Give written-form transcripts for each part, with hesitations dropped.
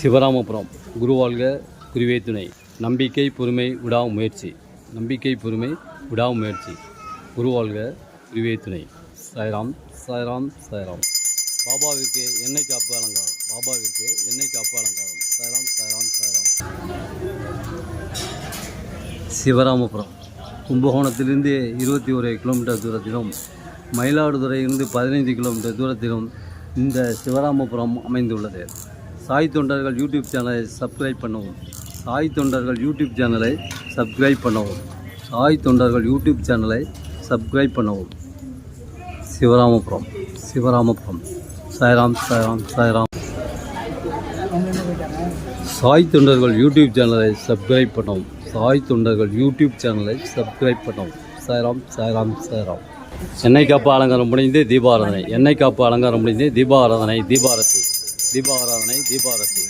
சிவராமபுரம் குருவாழ்க குருவே துணை. நம்பிக்கை பொறுமை விடாமுயற்சி. நம்பிக்கை பொறுமை விடாமுயற்சி. குருவாழ்க குருவே துணை. சாய்ராம் சாய்ராம் சாய்ராம். பாபாவிற்கு எண்ணெய் காப்பு அலங்காரம். பாபாவிற்கு எண்ணெய் காப்பு அலங்காரம். சாய்ராம் சாய்ராம் சாய்ராம். சிவராமபுரம் கும்பகோணத்திலிருந்து 21 கிலோமீட்டர் தூரத்திலும், மயிலாடுதுறையிலிருந்து 15 கிலோமீட்டர் தூரத்திலும் இந்த சிவராமபுரம் அமைந்துள்ளது. சாய் தொண்டர்கள் யூடியூப் சேனலை சப்ஸ்கிரைப் பண்ணவும். சாய் தொண்டர்கள் யூடியூப் சேனலை சப்ஸ்கிரைப் பண்ணவும். சாய் தொண்டர்கள் யூடியூப் சேனலை சப்ஸ்கிரைப் பண்ணவும். சிவராமபுரம் சிவராமபுரம். சாய்ராம் சாய்ராம் சாய்ராம். சாய் தொண்டர்கள் யூடியூப் சேனலை சப்ஸ்கிரைப் பண்ணவும். சாய் தொண்டர்கள் யூடியூப் சேனலை சப்ஸ்கிரைப் பண்ணவும். சாய்ராம் சாய்ராம் சாய்ராம். எண்ணெய் காப்பு அலங்காரம் முடிந்து தீபாராதனை. எண்ணெய் காப்பு அலங்காரம் முடிந்து தீபாராதனை. தீபாரதி தீபாராதனை தீபாரதி.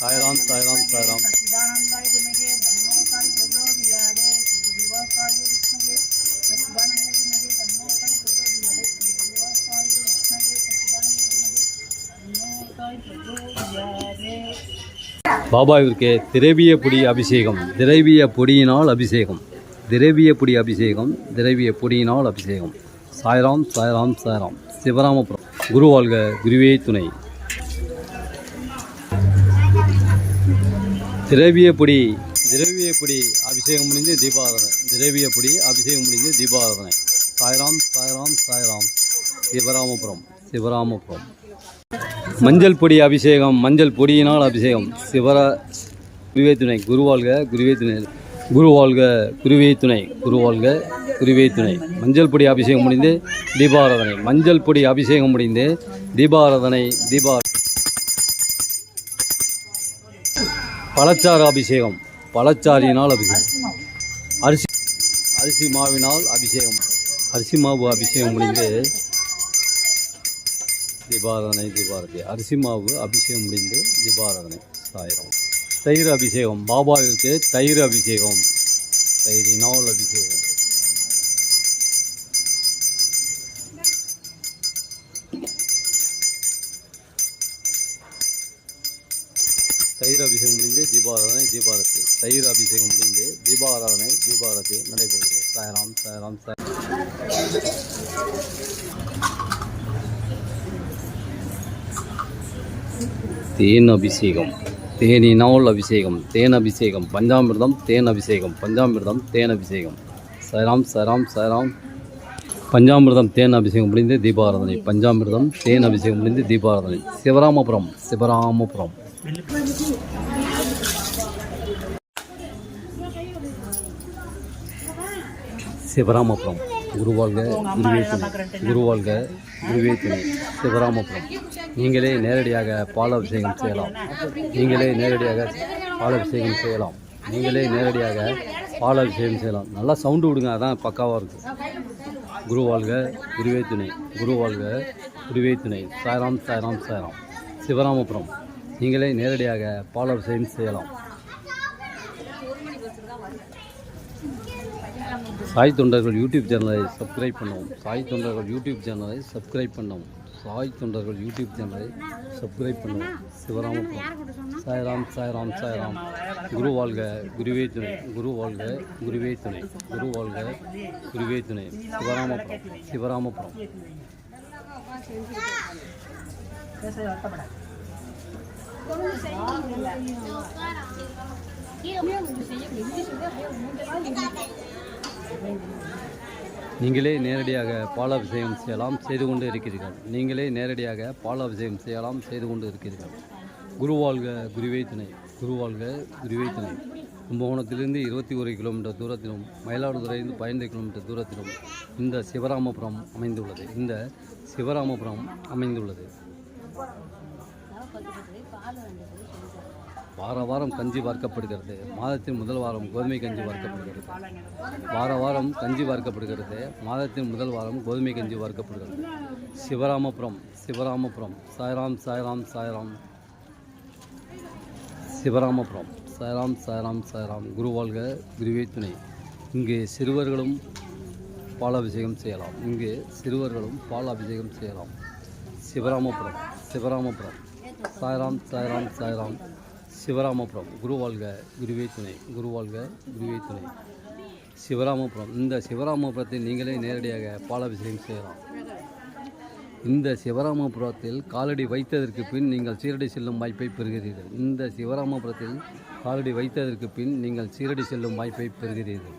சாய்ராம் சாய்ராம் சாய்ராம். பாபாவிற்கு திரவிய பொடி அபிஷேகம். திரவிய பொடியினால் அபிஷேகம். திரவிய பொடி அபிஷேகம். திரவிய பொடியினால் அபிஷேகம். சாய்ராம் சாய்ராம் சாய்ராம். சிவராமபுரம் குருவாழ்க குருவே துணை. திரவிய பொடி அபிஷேகம் முடிந்து தீபாராதனை. திரவிய பொடி அபிஷேகம் முடிந்து தீபாராதனை. சாய்ராம் சாய்ராம் சாய்ராம். சிவராமபுரம் சிவராமபுரம். மஞ்சள் பொடி அபிஷேகம். மஞ்சள் பொடியினால் அபிஷேகம். குருவே துணை. குருவாழ்க குருவே துணை. குருவாழ்க குருவே துணை. குருவாழ்க குருவே துணை. மஞ்சள் பொடி அபிஷேகம் முடிந்து தீபாராதனை. மஞ்சள் பொடி அபிஷேகம் முடிந்து தீபாராதனை. பழச்சாறு அபிஷேகம். பழச்சாறினால் அபிஷேகம். அரிசி மாவினால் அபிஷேகம். அரிசி மாவு அபிஷேகம் முடிந்து தீபாராதனை. தீபாரதி. அரிசி மாவு அபிஷேகம் முடிந்து தீபாராதனை. சாயிரம். தயிர் அபிஷேகம். பாபாவிற்கு தயிர் அபிஷேகம். தயிரினால் அபிஷேகம். தயிர் அபிஷேகம் முடிந்து தீபாராதனை. தீபாரதி. தயிர் அபிஷேகம் முடிந்து தீபாராதனை. தீபாரதி நடைபெறுகிறது. சாய்ராம் சாய்ராம் சாய். தேன் அபிஷேகம். தேனினால் அபிஷேகம். தேன் அபிஷேகம். பஞ்சாமிர்தம் தேன் அபிஷேகம். பஞ்சாமிர்தம் தேன் அபிஷேகம். சாய்ராம் சாய்ராம் சாய்ராம். பஞ்சாமிர்தம் தேன் அபிஷேகம் முடிந்து தீபாராதனை. பஞ்சாமிர்தம் தேன் அபிஷேகம் முடிந்து தீபாராதனை. சிவராமபுரம் சிவராமபுரம். சிவராமபுரம் குருவாழ்க குருவே துணை. குருவாழ்க குருவே துணை. சிவராமபுரம். நீங்களே நேரடியாக பாலாபிஷேகம் செய்யலாம். நீங்களே நேரடியாக பாலாபிஷேகம் செய்யலாம். நீங்களே நேரடியாக பாலாபிஷேகம் செய்யலாம். நல்லா சவுண்டு விடுங்க, அதான் பக்காவாக இருக்குது. குருவாழ்க குருவே துணை. குருவாழ்க குருவே துணை. சாய்ராம் சாய்ராம் சாய்ராம். சிவராமபுரம். நீங்களே நேரடியாக பாலாபிஷேகம் செய்யலாம். சாய் தொண்டர்கள் யூடியூப் சேனலை சப்ஸ்கிரைப் பண்ணவும். சாய் தொண்டர்கள் யூடியூப் சேனலை சப்ஸ்கிரைப் பண்ணவும். சாய் தொண்டர்கள் யூடியூப் சேனலை சப்ஸ்கிரைப் பண்ணவும். சிவராமபுரம். சாய்ராம் சாய்ராம் சாய்ராம். குருவாழ்க குருவே துணை. குருவாழ்க குருவே துணை. குருவாழ்க குருவே துணை. சிவராமபுரம் சிவராமபுரம். நீங்களே நேரடியாக பாலாபிஷேகம் செய்யலாம், செய்து கொண்டு இருக்கிறீர்கள். நீங்களே நேரடியாக பாலாபிஷேகம் செய்யலாம், செய்து கொண்டு இருக்கிறீர்கள். குருவாழ்க குருவே துணை. குருவாழ்க குருவே துணை. கும்பகோணத்திலிருந்து 21 கிலோமீட்டர் தூரத்திலும், மயிலாடுதுறையிலிருந்து 15 கிலோமீட்டர் தூரத்திலும் இந்த சிவராமபுரம் அமைந்துள்ளது. இந்த சிவராமபுரம் அமைந்துள்ளது. வார வாரம் கஞ்சி வார்க்கப்படுகிறது. மாதத்தின் முதல் வாரம் கோதுமை கஞ்சி வார்க்கப்படுகிறது. வார வாரம் கஞ்சி வார்க்கப்படுகிறது. மாதத்தின் முதல் வாரம் கோதுமை கஞ்சி வார்க்கப்படுகிறது. சிவராமபுரம் சிவராமபுரம். சாய்ராம் சாய்ராம் சாய்ராம். சிவராமபுரம். சாய்ராம் சாய்ராம் சாய்ராம். குருவாழ்க குருவே துணை. இங்கு சிறுவர்களும் பாலாபிஷேகம் செய்யலாம். இங்கு சிறுவர்களும் பாலாபிஷேகம் செய்யலாம். சிவராமபுரம் சிவராமபுரம். சாய்ராம் சாய்ராம் சாய்ராம். சிவராமபுரம் குருவாழ்க குருவே துணை, குருவாழ்க குருவே துணை. சிவராமபுரம். இந்த சிவராமபுரத்தில் நீங்களே நேரடியாக பாலாபிஷேகம் செய்யலாம். இந்த சிவராமபுரத்தில் காலடி வைத்ததற்கு பின் நீங்கள் சீரடி செல்லும் வாய்ப்பை பெறுகிறீர்கள். இந்த சிவராமபுரத்தில் காலடி வைத்ததற்கு பின் நீங்கள் சீரடி செல்லும் வாய்ப்பை பெறுகிறீர்கள்.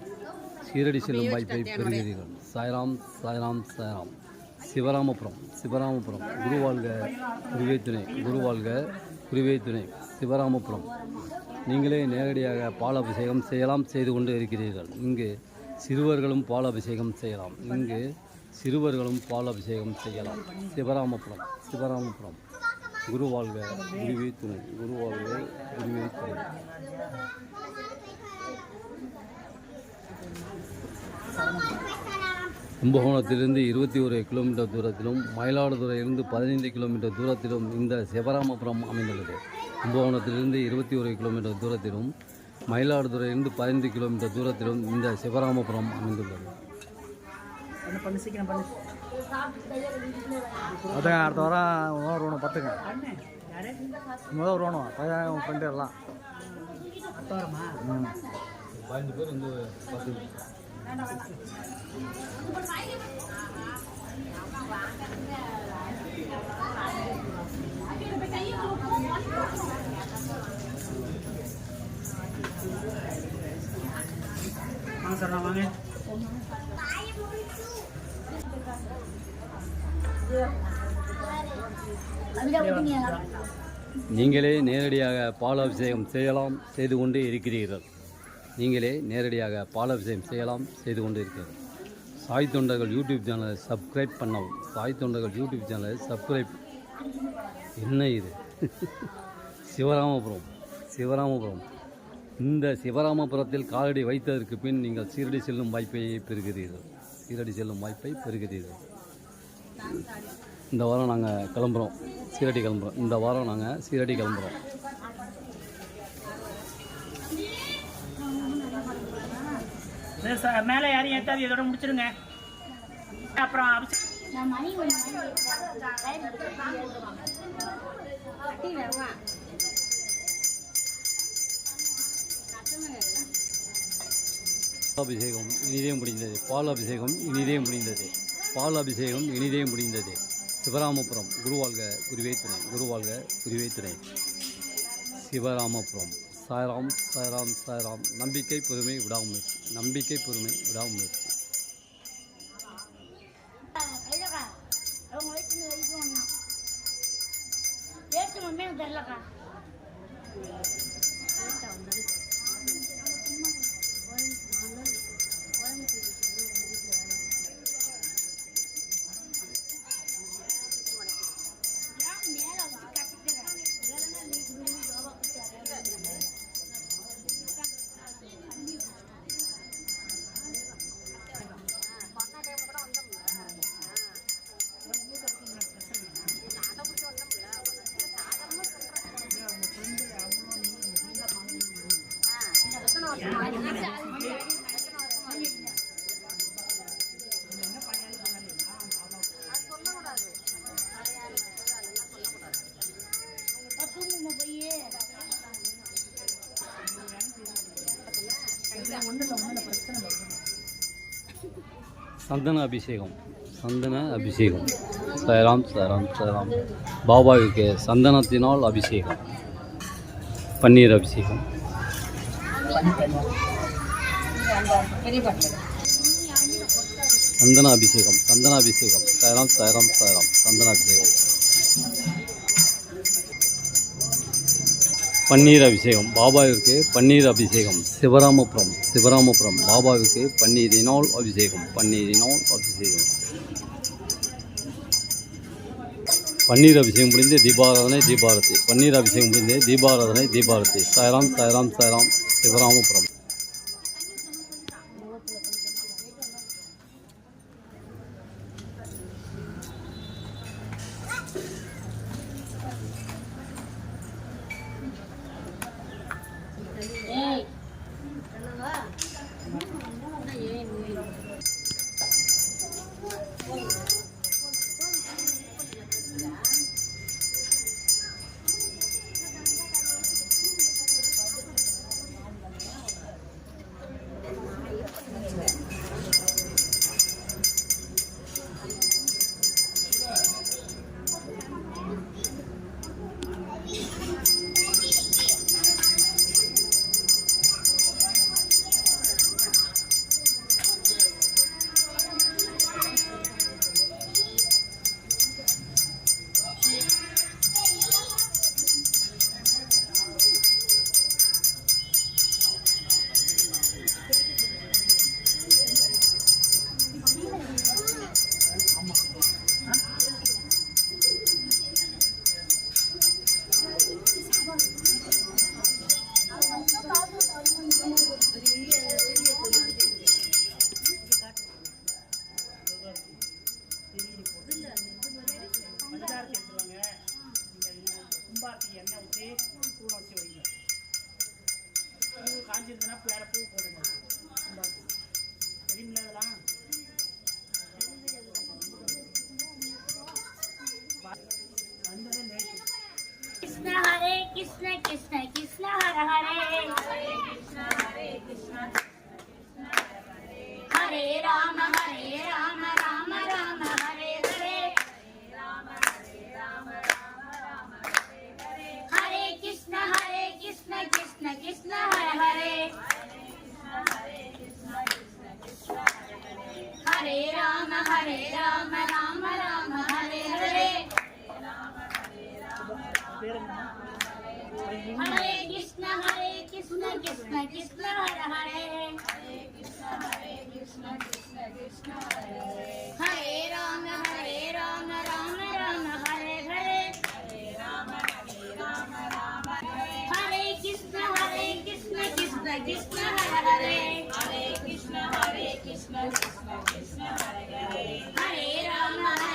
சீரடி செல்லும் வாய்ப்பை பெறுகிறீர்கள். சாய்ராம் சாய்ராம் சாய்ராம். சிவராமபுரம். சிவராமபுரம் குருவாழ்க குருவே துணை, குருவாழ்க குருவே துணை. சிவராமபுரம் நீங்களே நேரடியாக பாலாபிஷேகம் செய்யலாம், செய்து கொண்டு இருக்கிறீர்கள். இங்கு சிறுவர்களும் பாலாபிஷேகம் செய்யலாம். இங்கு சிறுவர்களும் பாலாபிஷேகம் செய்யலாம். சிவராமபுரம். சிவராமபுரம் குருவாழ்க குருவே துணை, குருவாழ்க குருவே துணை. கும்பகோணத்திலிருந்து 21 கிலோமீட்டர் தூரத்திலும், மயிலாடுதுறையிலிருந்து 15 கிலோமீட்டர் தூரத்திலும் இந்த சிவராமபுரம் அமைந்துள்ளது. கும்பகோணத்திலிருந்து 21 கிலோமீட்டர் தூரத்திலும், மயிலாடுதுறையிலிருந்து 15 கிலோமீட்டர் தூரத்திலும் இந்த சிவராமபுரம் அமைந்துள்ளது. அதான் அடுத்த வாரம் வருவணும் பார்த்துங்க. முதல் வருவணும் பையன் உன் ஃப்ரெண்டு எல்லாம் 15 பேர் வந்து 10 வாங்க. நீங்களே நேரடியாக பாலாபிஷேகம் செய்யலாம், செய்து கொண்டு இருக்கிறீர்கள். நீங்களே நேரடியாக பாலாபிஷேகம் செய்யலாம், செய்து கொண்டு இருக்கிறீர்கள். சாய் தொண்டர்கள் யூடியூப் சேனலை சப்ஸ்கிரைப் பண்ணவும். சாய் தொண்டர்கள் யூடியூப் சேனலை சப்ஸ்கிரைப். என்ன இது? சிவராமபுரம். சிவராமபுரம். இந்த சிவராமபுரத்தில் காலடி வைத்ததற்கு பின் நீங்கள் சீரடி செல்லும் வாய்ப்பை பெறுகிறீர்கள். சீரடி செல்லும் வாய்ப்பை பெறுகிறீர்கள். இந்த வாரம் நாங்கள் கிளம்புறோம், சீரடி கிளம்புறோம். இந்த வாரம் நாங்கள் சீரடி கிளம்புறோம். மேலே யாரையும் ஏற்றாது, இதோட முடிச்சிருங்க. அப்புறம் அபிஷேகம் இனிதே முடிந்தது. பாலாபிஷேகம் இனிதே முடிந்தது. பாலாபிஷேகம் இனிதே முடிந்தது. சிவராமபுரம் குருவாழ்க குருவே துணை, குருவாழ்க குருவே துணை. சிவராமபுரம். சாய்ராம் சாய்ராம் சாய்ராம். நம்பிக்கை பொறுமை விடாமுயற்சி. நம்பிக்கை பொறுமை விடாமுயற்சி. சந்தன அபிஷேகம். சந்தன அபிஷேகம். சாய்ராம் சாய்ராம் சாய்ராம். பாபாவுக்கு சந்தனத்தினால் அபிஷேகம். பன்னீர் அபிஷேகம். சந்தன அபிஷேகம். சந்தன அபிஷேகம். சாய்ராம் சாய்ராம் சாய்ராம். சந்தன அபிஷேகம். பன்னீர் அபிஷேகம். பாபாவிற்கு பன்னீர் அபிஷேகம். சிவராமபுரம். சிவராமபுரம் பாபாவுக்கு பன்னீரினால் அபிஷேகம். பன்னீரினால் அபிஷேகம். பன்னீர் அபிஷேகம் முடிந்து தீபாராதனை தீபாரதி. பன்னீர் அபிஷேகம் முடிந்து தீபாராதனை தீபாரதி. சாய்ராம் சாய்ராம் சாய்ராம். சிவராமபுரம். வேற பூ போடுங்க. தெரியுமில்ல அதெல்லாம்? வந்ததே லேட்டு. कृष्ण हरे कृष्ण कृष्ण कृष्ण हरे हरे हरे राम राम राम हरे हरे हरे कृष्ण कृष्ण कृष्ण हरे हरे हरे राम राम राम हरे हरे हरे कृष्ण कृष्ण कृष्ण हरे हरे हरे राम राम राम हरे हरे हरे कृष्ण कृष्ण कृष्ण हरे हरे हरे राम राम हरे हरे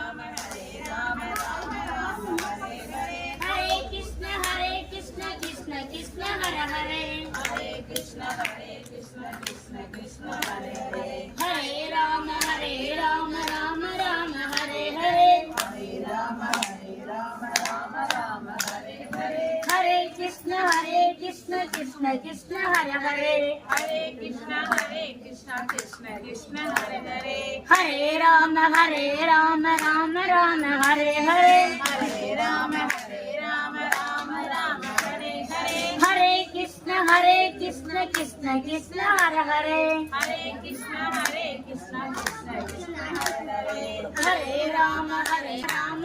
हरे कृष्ण कृष्ण कृष्ण हरे हरे हरे राम राम हरे हरे हरे कृष्ण कृष्ण कृष्ण हरे हरे हरे राम राम हरे हरे हरे कृष्ण कृष्ण कृष्ण हरे हरे हरे राम हरे हरे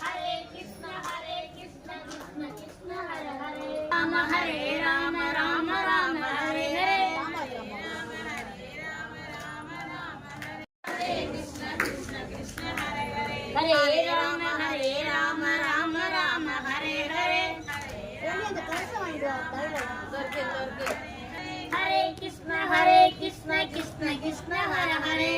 हरे कृष्ण कृष्ण कृष्ण हरे हरे राम राम हरे हरे हरे राम राम हरे हरे हरे कृष्ण कृष्ण कृष्ण हरे हरे